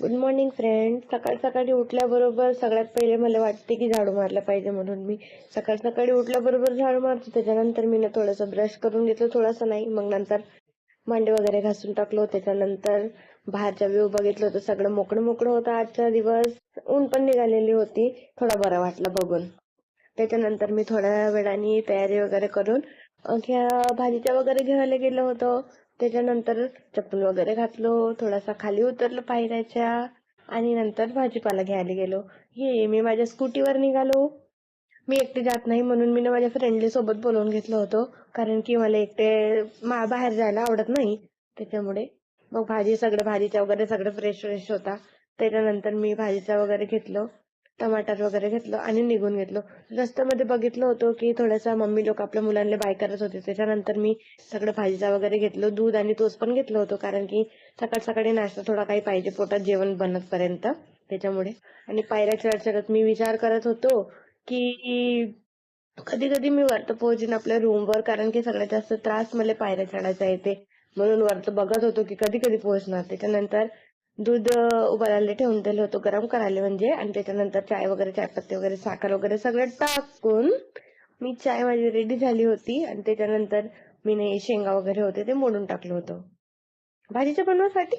Good morning friend. सकाळ सकाळी उठल्याबरोबर सगळ्यात पहिले मला वाटते की झाडू मारला पाहिजे, म्हणून मी सकाळ सकाळी उठल्याबरोबर झाडू मारते. त्याच्यानंतर मी थोडंसं ब्रश करून घेतलं, थोडंसं नाही, मग नंतर भांडे वगैरे घासून टाकलो. त्याच्यानंतर बाहेरचा व्ह्यू बघितलं तर सगळं मोकळं मोकळं होतं. आजचा दिवस ऊन पण निघालेली होती, थोडं बरं वाटलं बघून. त्याच्यानंतर मी थोड्या वेळाने तयारी वगैरे करून भाजीच्या वगैरे घ्यायला गेलो होतो. त्याच्यानंतर चप्पल वगैरे घातलो, थोडासा खाली उतरलो पायऱ्याच्या आणि नंतर भाजीपाला घ्यायला गेलो. हे मी माझ्या स्कूटीवर निघालो. मी एकटे जात नाही म्हणून मी माझ्या फ्रेंडली सोबत बोलवून घेतलं होतं, कारण की मला एकटे बाहेर जायला आवडत नाही. त्याच्यामुळे मग भाजीचा वगैरे सगळं फ्रेश फ्रेश होता. त्याच्यानंतर मी भाजीचा वगैरे घेतलं, टमाटर वगैरे घेतलं आणि निघून गेलो. रस्त्यामध्ये बघितलं होतं की थोडासा मम्मी लोक आपल्या मुलांना बाय करत होते. त्याच्यानंतर मी सगळं भाजीचा वगैरे घेतलं, दूध आणि टोस्ट पण घेतलं होतं, कारण की सकाळ सकाळी नाश्ता थोडा काही पाहिजे पोटात जेवण बनतपर्यंत. त्याच्यामुळे आणि पायऱ्या चढत चढत मी विचार करत होतो की कधी कधी मी वरती पोहोचीन आपल्या रूमवर, कारण की सगळ्यात जास्त त्रास मला पायऱ्या चढायचा येते. म्हणून वरती बघत होतो की कधी कधी पोहोचणार. त्याच्यानंतर दूध उभारायला ठेवून दिलं होतं, गरम करायला म्हणजे. आणि त्याच्यानंतर चाय वगैरे, चायपत्ती वगैरे, साखर वगैरे सगळं टाकून मी चाय माझी रेडी झाली होती. आणि त्याच्यानंतर मी शेंगा वगैरे होते ते मोडून टाकलं होतं भाजीच्या बनवासाठी.